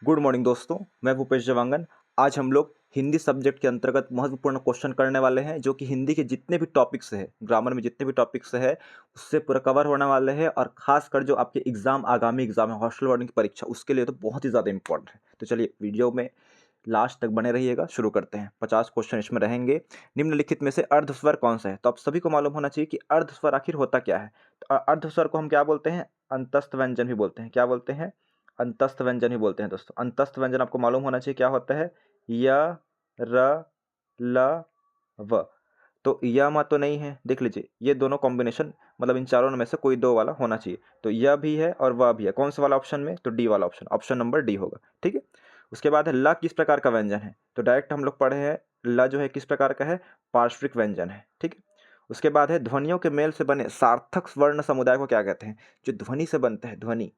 Good morning दोस्तों, मैं भूपेश जवांगन। आज हम लोग हिंदी सब्जेक्ट के अंतर्गत महत्वपूर्ण क्वेश्चन करने वाले हैं, जो कि हिंदी के जितने भी टॉपिक्स हैं, ग्रामर में जितने भी टॉपिक्स है उससे पूरा कवर होने वाले हैं। और खासकर जो आपके एग्जाम, आगामी एग्जाम है, हॉस्टल वार्डन की परीक्षा, उसके लिए तो बहुत ही ज़्यादा इंपॉर्टेंट है। तो चलिए वीडियो में लास्ट तक बने रहिएगा। शुरू करते हैं। 50 क्वेश्चन इसमें रहेंगे। निम्नलिखित में से अर्धस्वर कौन सा है? तो आप सभी को मालूम होना चाहिए कि अर्धस्वर आखिर होता क्या है। तो अर्धस्वर को हम क्या बोलते हैं? अंतस्थ व्यंजन भी बोलते हैं। क्या बोलते हैं? अंतस्थ व्यंजन ही बोलते हैं दोस्तों। अंतस्थ व्यंजन आपको मालूम होना चाहिए क्या होता है। य, र, ल, व। तो य म तो नहीं है, देख लीजिए, ये दोनों कॉम्बिनेशन, मतलब इन चारों में से कोई दो वाला होना चाहिए। तो य भी है और व भी है। कौन सा वाला ऑप्शन में? तो डी वाला ऑप्शन, ऑप्शन नंबर डी होगा। ठीक है। उसके बाद है ल किस प्रकार का व्यंजन है? तो डायरेक्ट हम लोग पढ़े हैं, ल जो है किस प्रकार का है? पार्श्विक व्यंजन है। ठीक है। उसके बाद है ध्वनियों के मेल से बने सार्थक वर्ण समुदाय को क्या कहते हैं? जो ध्वनि से बनते हैं, ध्वनि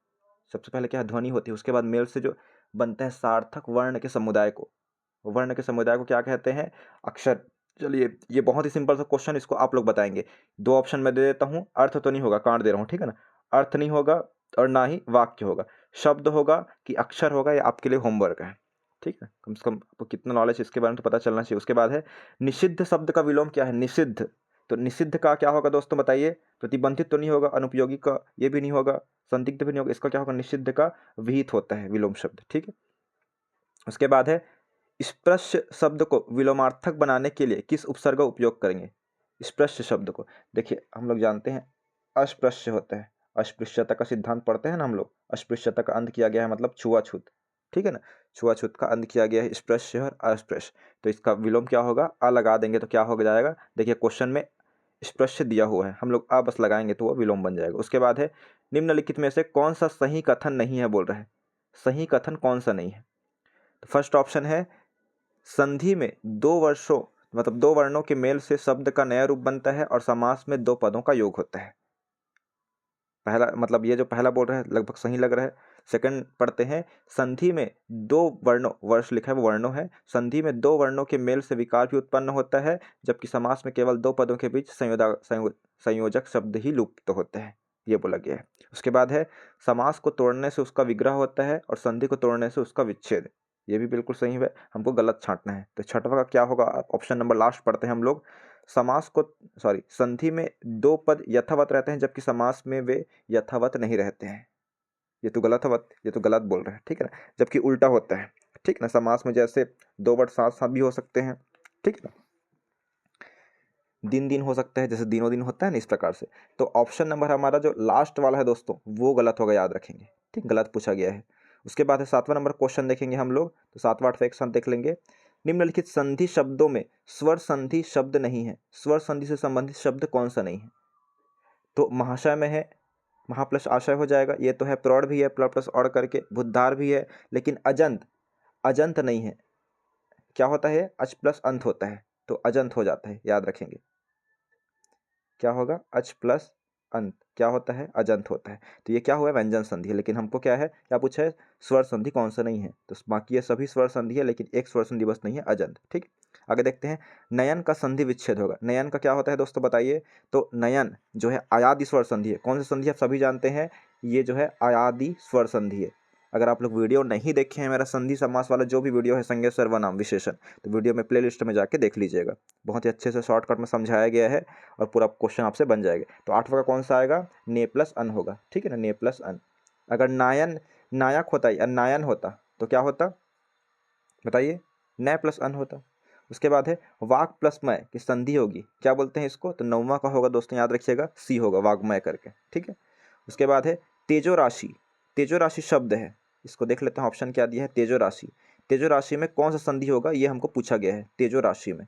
सबसे पहले क्या है? ध्वनि होती है। उसके बाद मेल से जो बनते हैं सार्थक वर्ण के समुदाय को, वर्ण के समुदाय को क्या कहते हैं? अक्षर। चलिए, ये बहुत ही सिंपल सा क्वेश्चन, इसको आप लोग बताएंगे। दो ऑप्शन मैं दे देता हूँ। अर्थ तो नहीं होगा, काट दे रहा हूँ, ठीक है ना। अर्थ नहीं होगा और ना ही वाक्य होगा। शब्द होगा कि अक्षर होगा, ये आपके लिए होमवर्क है। ठीक है, कम से कम आपको कितना नॉलेज इसके बारे में तो पता चलना चाहिए। उसके बाद है निषिद्ध शब्द का विलोम क्या है? निषिद्ध। तो निषिद्ध का क्या होगा दोस्तों, बताइए। प्रतिबंधित तो नहीं होगा, अनुपयोगी का ये भी नहीं होगा, संदिग्ध भी नहीं होगा। इसका क्या होगा? निषिद्ध का विहित होता है विलोम शब्द। ठीक है। उसके बाद है स्पृश्य शब्द को विलोमार्थक बनाने के लिए किस उपसर्ग का उपयोग करेंगे? स्पृश्य शब्द को, देखिए हम लोग जानते हैं अस्पृश्य होता है। अस्पृश्यता का सिद्धांत पढ़ते हैं ना हम लोग। अस्पृश्यता का अंत किया गया है, मतलब छुआछूत। ठीक है ना। छुआछूत का अंत किया गया है, स्पृश्य और अस्पृश्य। तो इसका विलोम क्या होगा? अ लगा देंगे तो क्या हो जाएगा? देखिए क्वेश्चन में स्पृश्य दिया हुआ है, हम लोग अ बस लगाएंगे तो वो विलोम बन जाएगा। उसके बाद है निम्नलिखित में से कौन सा सही कथन नहीं है, बोल रहे हैं। सही कथन कौन सा नहीं है? तो फर्स्ट ऑप्शन है संधि में दो वर्षों, मतलब दो वर्णों के मेल से शब्द का नया रूप बनता है और समास में दो पदों का योग होता है। पहला, मतलब ये जो पहला बोल रहे हैं लगभग सही लग रहा है। सेकंड पढ़ते हैं, संधि में दो वर्णों, वर्ष लिखा है वो वर्णों है, संधि में दो वर्णों के मेल से विकार भी उत्पन्न होता है, जबकि समास में केवल दो पदों के बीच संयोजक शब्द ही लुप्त होते हैं, ये बोला गया है। उसके बाद है समास को तोड़ने से उसका विग्रह होता है और संधि को तोड़ने से उसका विच्छेद। ये भी बिल्कुल सही है, हमको गलत छांटना है। तो छठवा का क्या होगा? ऑप्शन नंबर लास्ट पढ़ते हैं हम लोग। समास को, सॉरी, संधि में दो पद यथावत रहते हैं, जबकि समास में वे यथावत नहीं रहते हैं। ये तो गलत है, ये तो गलत बोल रहे हैं, ठीक है ना। जबकि उल्टा होता है, ठीक ना। समास में जैसे दो वर्ड साथ साथ भी हो सकते हैं, ठीक है ना। दिन दिन हो सकता है, जैसे दिनों दिन होता है ना, इस प्रकार से। तो ऑप्शन नंबर हमारा जो लास्ट वाला है दोस्तों, वो गलत होगा, याद रखेंगे। ठीक, गलत पूछा गया है। उसके बाद है सातवां नंबर क्वेश्चन देखेंगे हम लोग। तो सातवां आठवां एक साथ देख लेंगे। निम्नलिखित संधि शब्दों में स्वर संधि शब्द नहीं है। स्वर संधि से संबंधित शब्द कौन सा नहीं है? तो महाशय में है, महा प्लस आशय हो जाएगा। ये तो है, प्रौढ़ भी है, प्लस प्लस और करके, बुद्धार भी है, लेकिन अजंत, अजंत नहीं है। क्या होता है? अच प्लस अंत होता है, तो अजंत हो जाता है, याद रखेंगे। क्या होगा? अच प्लस अंत क्या होता है? अजंत होता है। तो ये क्या हुआ? व्यंजन संधि है। लेकिन हमको क्या है, क्या पूछा है? स्वर संधि कौन सा नहीं है। तो बाकी ये सभी स्वर संधि है, लेकिन एक स्वर संधि बस नहीं है, अजंत। ठीक। आगे देखते हैं, नयन का संधि विच्छेद होगा। नयन का क्या होता है दोस्तों, बताइए। तो नयन जो है आयादी स्वर संधि है। कौन सी संधि? आप सभी जानते हैं, ये जो है आयादी स्वर संधि है। अगर आप लोग वीडियो नहीं देखे हैं, मेरा संधि समास वाला जो भी वीडियो है, संज्ञा सर्वनाम विशेषण, तो वीडियो में प्लेलिस्ट में जाके देख लीजिएगा। बहुत ही अच्छे से शॉर्टकट में समझाया गया है और पूरा क्वेश्चन आपसे बन जाएगा। तो आठवां का कौन सा आएगा? ने प्लस अन होगा। ठीक है ना, ने प्लस अन। अगर नायन, नायक होता या नायन होता तो क्या होता, बताइए। न प्लस अन होता। उसके बाद है वाक प्लस मय की संधि होगी, क्या बोलते हैं इसको? तो नौवां का होगा दोस्तों, याद रखिएगा, सी होगा, वाग्मय करके। ठीक है। उसके बाद है तेजो राशि। तेजो राशि शब्द है, इसको देख लेते हैं। ऑप्शन क्या दिया है? तेजो राशि। तेजो राशि में कौन सा संधि होगा, ये हमको पूछा गया है, तेजो राशि में।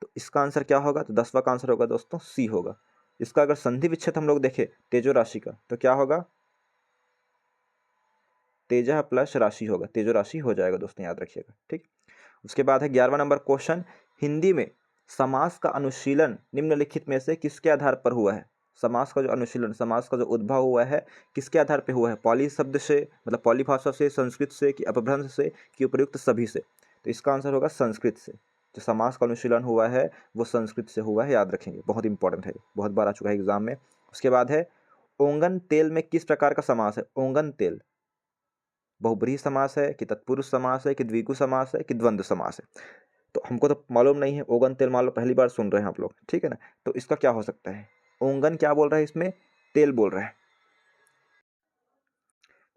तो इसका आंसर क्या होगा? तो 10वां का आंसर होगा दोस्तों सी होगा। इसका अगर संधि विच्छेद हम लोग देखें तेजो राशि का, तो क्या होगा? तेजा प्लस राशि होगा, तेजो राशि हो जाएगा दोस्तों, याद रखिएगा। ठीक। उसके बाद है 11वां नंबर क्वेश्चन, हिंदी में समास का अनुशीलन निम्नलिखित में से किसके आधार पर हुआ है? समास का जो अनुशीलन, समास का जो उद्भव हुआ है, किसके आधार पर हुआ है? पॉली शब्द से, मतलब पॉली भाषा से, संस्कृत से, कि अपभ्रंश से, कि उपयुक्त सभी से? तो इसका आंसर होगा संस्कृत से। जो समास का अनुशीलन हुआ है वो संस्कृत से हुआ है, याद रखेंगे, बहुत इंपॉर्टेंट है, बहुत बार आ चुका है एग्जाम में। उसके बाद है ओंगन तेल में किस प्रकार का समास है? ओंगन तेल, बहुब्रीहि समास है कि तत्पुरुष समास है कि द्विगु समास है कि द्वंद्व समास है। तो हमको तो मालूम नहीं है, ओंगन तेल मान लो पहली बार सुन रहे हैं आप लोग, ठीक है ना। तो इसका क्या हो सकता है, ओंगन क्या बोल रहा है इसमें, तेल बोल रहा है।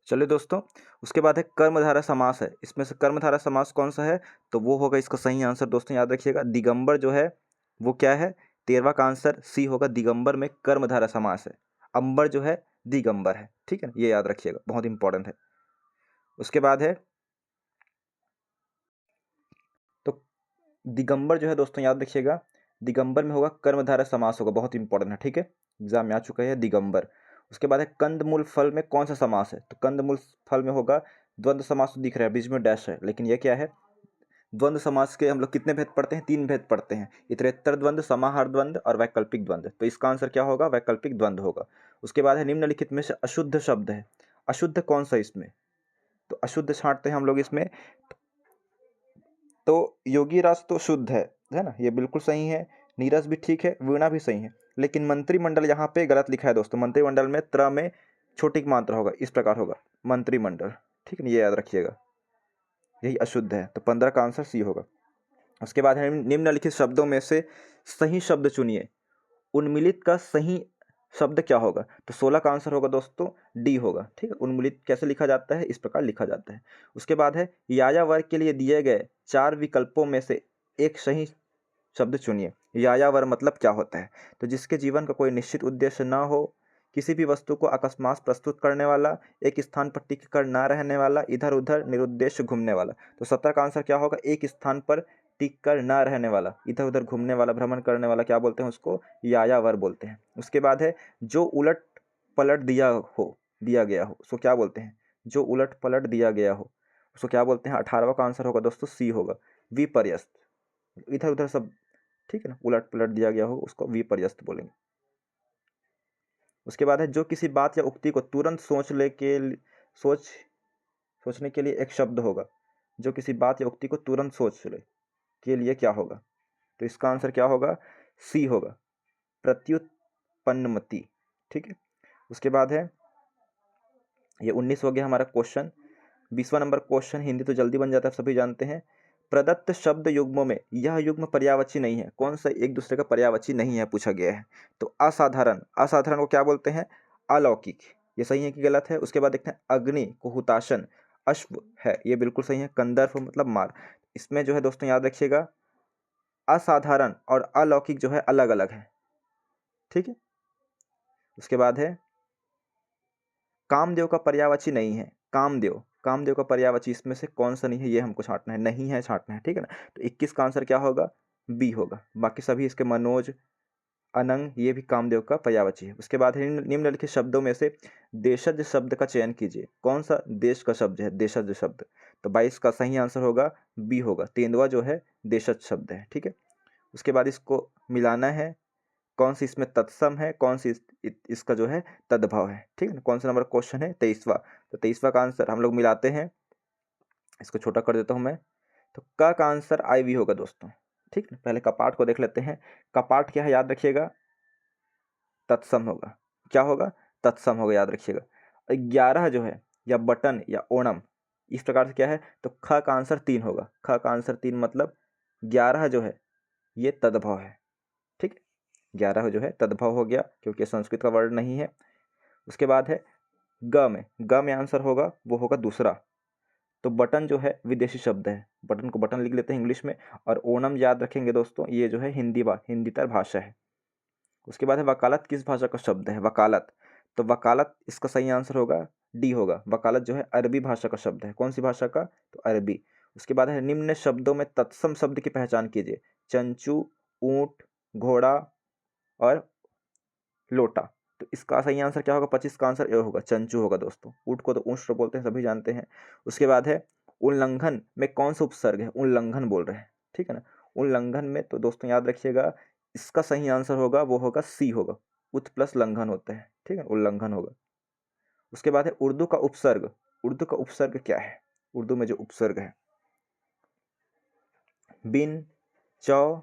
चलिए दोस्तों, उसके बाद है कर्मधारय समास है। इसमें से कर्मधारय समास कौन सा है, तो वो होगा इसका सही आंसर दोस्तों, याद रखिएगा दिगंबर जो है वो क्या है, 13वां का आंसर सी होगा, दिगंबर में कर्मधारय समास है। अंबर जो है दिगंबर है, ठीक है ना, ये याद रखिएगा, बहुत इंपॉर्टेंट है। उसके बाद है तो दिगंबर जो है दोस्तों याद रखिएगा, दिगंबर में होगा कर्मधारय समास होगा, बहुत इंपॉर्टेंट है, ठीक है, एग्जाम में आ चुका है दिगंबर। उसके बाद है कंदमूल फल में कौन सा समास है, तो कंदमूल फल में होगा द्वंद्व समास, तो दिख रहा है बीच में डैश है, लेकिन ये क्या है, द्वंद्व समास के हम लोग कितने भेद पढ़ते हैं, 3 भेद पढ़ते हैं, इतरेत्तर द्वंद्व, समाहार द्वंद्व और वैकल्पिक द्वंद्व। तो इसका आंसर क्या होगा, वैकल्पिक द्वंद्व होगा। उसके बाद है निम्नलिखित में से अशुद्ध शब्द है, अशुद्ध कौन सा इसमें, तो अशुद्ध छांटते हैं हम लोग इसमें, तो योगी राज तो शुद्ध है ना, ये बिल्कुल सही है, नीरस भी ठीक है, वीणा भी सही है, लेकिन मंत्रिमंडल यहाँ पे गलत लिखा है दोस्तों। मंत्रिमंडल में त्र में छोटी मात्रा होगा, इस प्रकार होगा मंत्रिमंडल, ठीक है, ये याद रखिएगा, यही अशुद्ध है। तो 15 का आंसर सी होगा। उसके बाद है निम्नलिखित शब्दों में से सही शब्द चुनिए, उन्मिलित का सही शब्द क्या होगा, तो 16 का आंसर होगा दोस्तों डी होगा, ठीक है। उन्मिलित कैसे लिखा जाता है, इस प्रकार लिखा जाता है। उसके बाद है यायावर के लिए दिए गए 4 विकल्पों में से एक सही शब्द चुनिए। यायावर मतलब क्या होता है, तो जिसके जीवन का कोई निश्चित उद्देश्य ना हो, किसी भी वस्तु को अकस्मात प्रस्तुत करने वाला, एक स्थान पर टिक कर ना रहने वाला, इधर उधर निरुद्देश्य घूमने वाला। तो 17 का आंसर क्या होगा, एक स्थान पर टिक कर ना रहने वाला, इधर उधर घूमने वाला, भ्रमण करने वाला, क्या बोलते हैं उसको, यायावर बोलते हैं। उसके बाद है जो उलट पलट दिया गया हो उसको क्या बोलते हैं, जो उलट पलट दिया गया हो उसको क्या बोलते हैं। 18वां का आंसर होगा दोस्तों सी होगा, विपर्यस्त, इधर उधर सब, ठीक है ना, उलट पलट दिया गया हो उसको विपर्यस्त बोलेंगे। उसके बाद है जो किसी बात या उक्ति को तुरंत सोच सोचने के लिए एक शब्द होगा, जो किसी बात या उक्ति को तुरंत सोच ले के लिए क्या होगा, तो इसका आंसर क्या होगा, सी होगा, प्रत्युत्पन्नमति, ठीक है। उसके बाद है ये 19 हो गया हमारा क्वेश्चन। 20वां नंबर क्वेश्चन, हिंदी तो जल्दी बन जाता है, सभी जानते हैं। प्रदत्त शब्द युग्मों में यह युग्म पर्यायवाची नहीं है, कौन सा एक दूसरे का पर्यायवाची नहीं है पूछा गया है, तो असाधारण, असाधारण को क्या बोलते हैं, अलौकिक, ये सही है कि गलत है। उसके बाद देखते हैं अग्नि को हुताशन, अश्व है, ये बिल्कुल सही है, कंदर्प मतलब मार। इसमें जो है दोस्तों याद रखिएगा, असाधारण और अलौकिक जो है अलग अलग है, ठीक है। उसके बाद है कामदेव का पर्यायवाची नहीं है, कामदेव, कामदेव का पर्यायवाची इसमें से कौन सा नहीं है, ये हमको छांटना है, नहीं है छांटना है, ठीक है ना। तो 21 का आंसर क्या होगा, बी होगा। बाकी सभी इसके मनोज, अनंग, ये भी कामदेव का पर्यायवाची है। उसके बाद है निम्नलिखित शब्दों में से देशज शब्द का चयन कीजिए, कौन सा देश का शब्द है देशज शब्द, तो 22 का सही आंसर होगा बी होगा, तेंदुआ जो है देशज शब्द है, ठीक है। उसके बाद इसको मिलाना है, कौन सी इसमें तत्सम है, कौन सी इसका जो है तद्भव है, ठीक है ना। कौन सा नंबर क्वेश्चन है, 23वां, तो 23वां का आंसर हम लोग मिलाते हैं, इसको छोटा कर देता हूं मैं, तो का आंसर आई वी होगा दोस्तों, ठीक है। पहले कपाट को देख लेते हैं, कपाट क्या है याद रखिएगा, तत्सम होगा, क्या होगा, तत्सम होगा, याद रखिएगा। 11 जो है या बटन या ओणम, इस प्रकार से क्या है, तो ख का आंसर 3 होगा, ख का आंसर 3 मतलब 11 जो है ये तद्भव है, ठीक है। 11 जो है तद्भव हो गया, क्योंकि संस्कृत का वर्ड नहीं है। उसके बाद है ग में आंसर होगा वो होगा दूसरा, तो बटन जो है विदेशी शब्द है, बटन को बटन लिख लेते हैं इंग्लिश में, और ओणम याद रखेंगे दोस्तों, ये जो है हिंदीतर भाषा है। उसके बाद है वकालत किस भाषा का शब्द है, वकालत, तो वकालत इसका सही आंसर होगा डी होगा, वकालत जो है अरबी भाषा का शब्द है, कौन सी भाषा का, तो अरबी। उसके बाद है निम्न शब्दों में तत्सम शब्द की पहचान कीजिए, चंचू, ऊंट, घोड़ा और लोटा, तो इसका सही आंसर क्या होगा, 25 का आंसर ए होगा, चंचू होगा दोस्तों। ऊंट को तो ऊंट बोलते हैं, सभी जानते हैं। उसके बाद है उल्लंघन में कौन सा उपसर्ग है, उल्लंघन बोल रहे हैं, ठीक है ना। उल्लंघन में तो दोस्तों याद रखिएगा, इसका सही आंसर होगा वो होगा सी होगा, उत प्लस लंघन होता है, ठीक है, उल्लंघन होगा। उसके बाद है उर्दू का उपसर्ग, उर्दू का उपसर्ग क्या है, उर्दू में जो उपसर्ग है, बिन, चौ,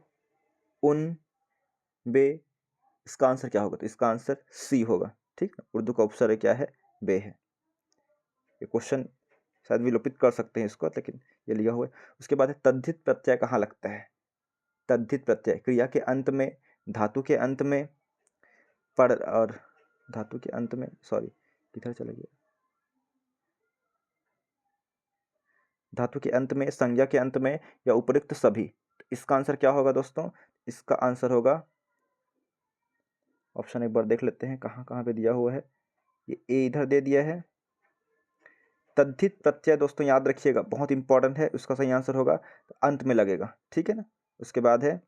उन, बे, इसका आंसर क्या होगा, तो इसका आंसर सी होगा, ठीक है। उर्दू का उपसर्ग क्या है, बे है। ये क्वेश्चन शायद विलोपित कर सकते हैं इसको, लेकिन ये लिया हुआ है। उसके बाद है तद्धित प्रत्यय कहाँ लगता है? तद्धित प्रत्यय क्रिया के अंत में, धातु के अंत में, और धातु के अंत में, सॉरी किधर चला गया, धातु के अंत में, संज्ञा के अंत में, या उपयुक्त सभी। तो इसका आंसर क्या होगा दोस्तों? इसका आंसर होगा ऑप्शन, एक बार देख लेते हैं कहाँ कहाँ पे दिया हुआ है। ये ए इधर दे दिया है। तद्धित प्रत्यय दोस्तों याद रखिएगा, बहुत इंपॉर्टेंट है। उसका सही आंसर होगा तो अंत में लगेगा, ठीक है ना। उसके बाद है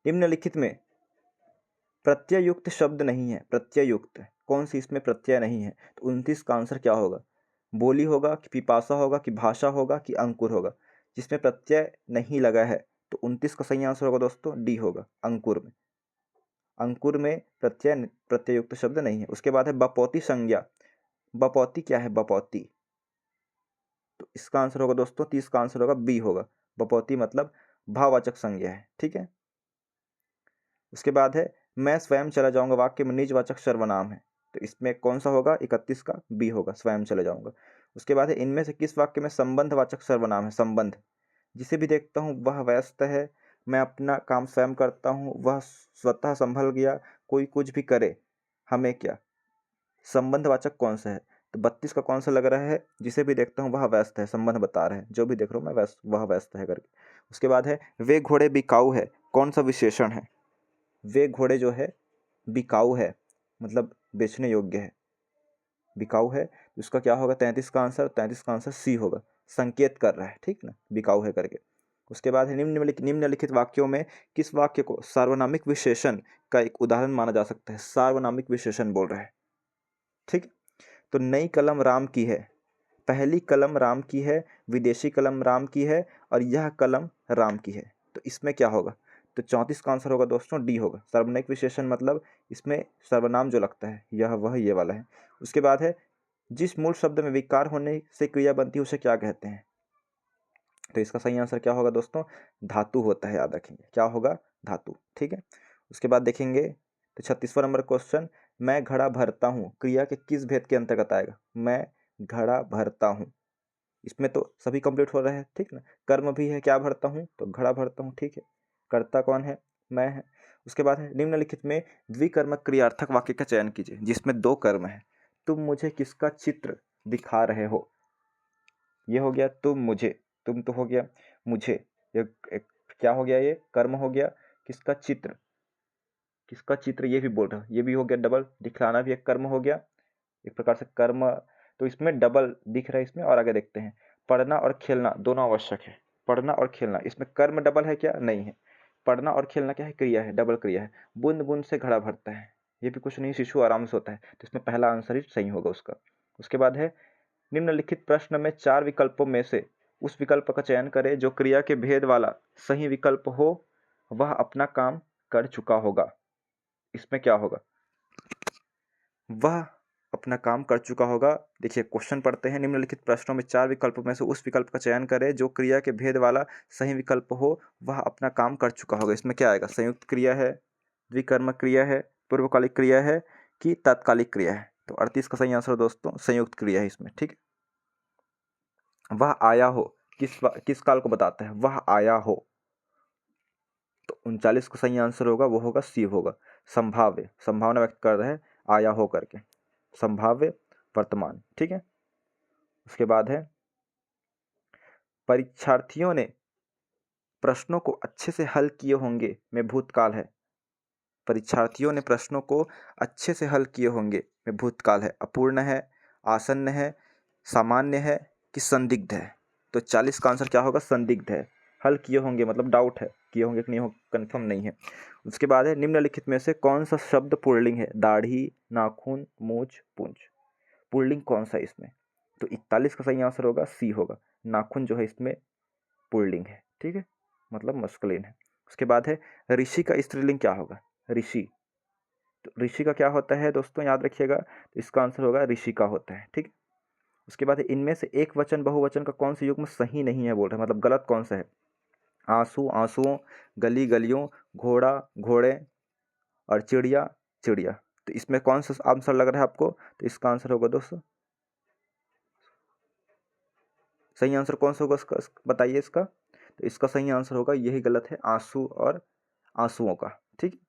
निम्नलिखित में प्रत्यय युक्त शब्द नहीं है। प्रत्यय युक्त कौन सी इसमें प्रत्यय नहीं है? तो 29 का आंसर क्या होगा? बोली होगा कि पिपासा होगा कि भाषा होगा कि अंकुर होगा? जिसमें प्रत्यय नहीं लगा है तो 29 का सही आंसर होगा दोस्तों डी होगा, अंकुर में। अंकुर में प्रत्यय युक्त शब्द नहीं है। उसके बाद है बपौती संज्ञा। बपौती क्या है? बपौती, तो इसका आंसर होगा दोस्तों 30 का आंसर होगा बी होगा। बपौती मतलब भाववाचक संज्ञा है, ठीक है। उसके बाद है मैं स्वयं चला जाऊंगा वाक्य में निजवाचक सर्वनाम है, तो इसमें कौन सा होगा? 31 का बी होगा, स्वयं चले जाऊंगा। उसके बाद है इनमें से किस वाक्य में संबंधवाचक सर्वनाम है? संबंध, जिसे भी देखता हूँ वह व्यस्त है, मैं अपना काम स्वयं करता हूँ, वह स्वतः संभल गया, कोई कुछ भी करे, हमें क्या। संबंधवाचक कौन सा है? तो 32 का कौन सा लग रहा है? जिसे भी देखता हूँ वह व्यस्त है, संबंध बता रहे हैं, जो भी देख रहा हूँ मैं व्यस्त, वह व्यस्त है करके। उसके बाद है वे घोड़े बिकाऊ है, कौन सा विशेषण है? वे घोड़े जो है बिकाऊ है, मतलब बेचने योग्य है, बिकाऊ है, तो उसका क्या होगा? 33 का आंसर, 33 का आंसर सी होगा, संकेत कर रहा है, ठीक ना, बिकाऊ है करके। उसके बाद है निम्नलिखित वाक्यों में किस वाक्य को सार्वनामिक विशेषण का एक उदाहरण माना जा सकता है? सार्वनामिक विशेषण बोल रहा है, ठीक। तो नई कलम राम की है, पहली कलम राम की है, विदेशी कलम राम की है, और यह कलम राम की है, तो इसमें क्या होगा? तो 34 का आंसर होगा दोस्तों डी होगा। सार्वनामिक विशेषण मतलब इसमें सर्वनाम जो लगता है यह वह ये वाला है। उसके बाद है जिस मूल शब्द में विकार होने से क्रिया बनती है उसे क्या कहते हैं? तो इसका सही आंसर क्या होगा दोस्तों? धातु होता है, याद रखेंगे क्या होगा? धातु, ठीक है। उसके बाद देखेंगे तो 36वां नंबर क्वेश्चन, मैं घड़ा भरता हूँ क्रिया के किस भेद के अंतर्गत आएगा? मैं घड़ा भरता हूँ, इसमें तो सभी कंप्लीट हो रहे हैं, ठीक ना। कर्म भी है, क्या भरता हूँ? तो घड़ा भरता हूँ, ठीक है। कर्ता कौन है? मैं है। उसके बाद है निम्नलिखित में द्विकर्मक क्रियार्थक वाक्य का चयन कीजिए जिसमें दो कर्म है। तुम मुझे किसका चित्र दिखा रहे हो? ये हो गया तुम मुझे, तुम तो हो गया मुझे, एक क्या हो गया? ये कर्म हो गया। किसका चित्र? किसका चित्र ये भी बोल रहा है, ये भी हो गया डबल। दिखलाना भी एक कर्म हो गया, एक प्रकार से कर्म। तो इसमें डबल दिख रहा है इसमें। और आगे देखते हैं, पढ़ना और खेलना दोनों आवश्यक है। पढ़ना और खेलना, इसमें कर्म डबल है क्या? नहीं है। पढ़ना और खेलना क्या है? क्रिया है, डबल क्रिया है। बूंद बूंद से घड़ा भरता है, ये भी कुछ नहीं, शिशु आराम से होता है, तो इसमें पहला आंसर ही सही होगा उसका। उसके बाद है निम्नलिखित प्रश्न में 4 विकल्पों में से उस विकल्प का चयन करें जो क्रिया के भेद वाला सही विकल्प हो, वह अपना काम कर चुका होगा। इसमें क्या होगा? वह अपना काम कर चुका होगा। देखिए क्वेश्चन पढ़ते हैं, निम्नलिखित प्रश्नों में 4 विकल्पों में से उस विकल्प का चयन करें जो क्रिया के भेद वाला सही विकल्प हो, वह अपना काम कर चुका होगा। इसमें क्या आएगा? संयुक्त क्रिया है, द्विकर्मक क्रिया है, पूर्वकालिक क्रिया है कि तात्कालिक क्रिया है? तो 38 का सही आंसर दोस्तों संयुक्त क्रिया है इसमें, ठीक है। वह आया हो किस काल को बताता है? वह आया हो, तो 39 का सही आंसर होगा, वो होगा सी होगा, संभाव्य, संभावना व्यक्त कर रहा है आया हो करके, संभाव्य वर्तमान, ठीक है। उसके बाद है परीक्षार्थियों ने प्रश्नों को अच्छे से हल किए होंगे में भूतकाल है। परीक्षार्थियों ने प्रश्नों को अच्छे से हल किए होंगे में भूतकाल है, अपूर्ण है, आसन्न है, सामान्य है कि संदिग्ध है? तो 40 का आंसर क्या होगा? संदिग्ध है। हल किए होंगे मतलब डाउट है, किए होंगे कि नहीं हो, कन्फर्म नहीं है। उसके बाद है निम्नलिखित में से कौन सा शब्द पुल्लिंग है? दाढ़ी, नाखून, मूछ, पूंछ। पुल्लिंग कौन सा है इसमें? तो 41 का सही आंसर होगा सी होगा, नाखून जो है इसमें पुल्लिंग है, ठीक है, मतलब मस्कुलिन है। उसके बाद है ऋषि का स्त्रीलिंग क्या होगा? ऋषि, तो ऋषि का क्या होता है दोस्तों? याद रखिएगा, तो इसका आंसर होगा ऋषि का होता है, ठीक। उसके बाद इनमें से एक वचन बहुवचन का कौन सा युग्म सही नहीं है बोल रहे हैं, मतलब गलत कौन सा है? आंसू, आंसुओं, गली, गलियों, घोड़ा, घोड़े, और चिड़िया, चिड़िया। तो इसमें कौन सा आंसर लग रहा है आपको? तो इसका आंसर होगा दोस्तों सही आंसर कौन सा होगा इसका, बताइए इसका। तो इसका सही आंसर होगा, यही गलत है, आंसू और आंसुओं का। ठीक।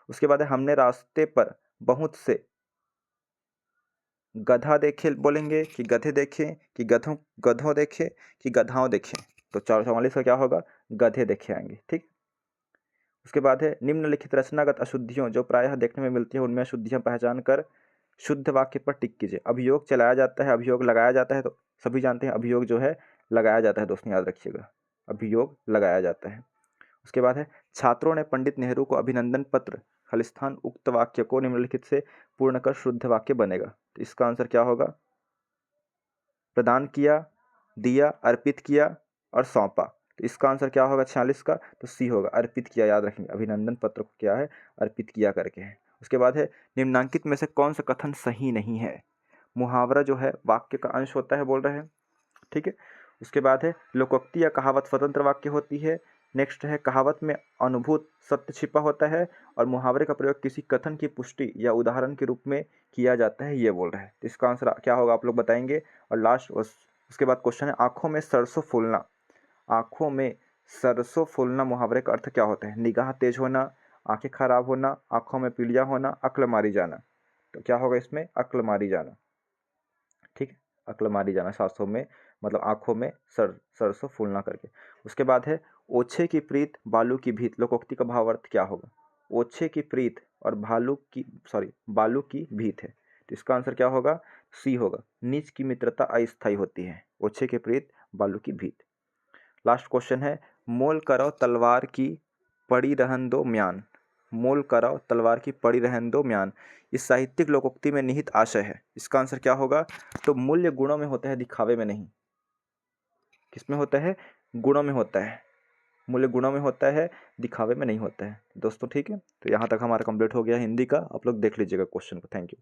उसके बाद है हमने रास्ते पर बहुत से गधा देखे, बोलेंगे कि गधे देखे, कि गधों देखे, कि गधाओं देखे। तो 44 का क्या होगा, गधे देखे आएंगे। ठीक। उसके बाद है निम्नलिखित रचनागत अशुद्धियों जो प्रायः देखने में मिलती है उनमें अशुद्धियां पहचान कर शुद्ध वाक्य पर टिक कीजिए। अभियोग चलाया जाता है, अभियोग लगाया जाता है, तो सभी जानते हैं अभियोग जो है लगाया जाता है, दोस्तों याद रखिएगा, अभियोग लगाया जाता है। उसके बाद है छात्रों ने पंडित नेहरू को अभिनंदन पत्र खालिस्तान, उक्त वाक्य को निम्नलिखित से पूर्ण कर शुद्ध वाक्य बनेगा। तो इसका आंसर क्या होगा, प्रदान किया, दिया, अर्पित किया और सौंपा। तो इसका आंसर क्या होगा 46 का, तो सी होगा, अर्पित किया। याद रखेंगे अभिनंदन पत्र को क्या है, अर्पित किया करके है। उसके बाद है निम्नांकित में से कौन सा कथन सही नहीं है। मुहावरा जो है वाक्य का अंश होता है, बोल रहे हैं। ठीक है। उसके बाद है लोकोक्ति या कहावत स्वतंत्र वाक्य होती है। नेक्स्ट है कहावत में अनुभूत सत्य छिपा होता है और मुहावरे का प्रयोग किसी कथन की पुष्टि या उदाहरण के रूप में किया जाता है, ये बोल रहा है। तो इसका आंसर क्या होगा आप लोग बताएंगे। और लास्ट उसके बाद क्वेश्चन है आंखों में सरसों फूलना। आंखों में सरसों फूलना मुहावरे का अर्थ क्या होता है, निगाह तेज होना, आंखें खराब होना, आंखों में पीलिया होना, अक्ल मारी जाना। तो क्या होगा इसमें, अक्ल मारी जाना। ठीक है, अक्ल मारी जाना शास्त्रों में, मतलब आंखों में सरसों फूलना करके। उसके बाद है ओछे की प्रीत बालू की भीत, लोकोक्ति का भाव अर्थ क्या होगा। ओछे की प्रीत और बालू की भीत है, तो इसका आंसर क्या होगा, सी होगा, नीच की मित्रता अस्थायी होती है, ओछे की प्रीत बालू की भीत। लास्ट क्वेश्चन है मोल करो तलवार की पड़ी रहन दो म्यान। मोल कराओ तलवार की पड़ी रहन दो म्यान, इस साहित्यिक लोकोक्ति में निहित आशय है। इसका आंसर क्या होगा, तो मूल्य गुणों में होता है, दिखावे में नहीं। किसमें होता है, गुणों में होता है, मूल्य गुणों में होता है, दिखावे में नहीं होता है दोस्तों। ठीक है, तो यहाँ तक हमारा कंप्लीट हो गया हिंदी का, आप लोग देख लीजिएगा क्वेश्चन को। Thank you.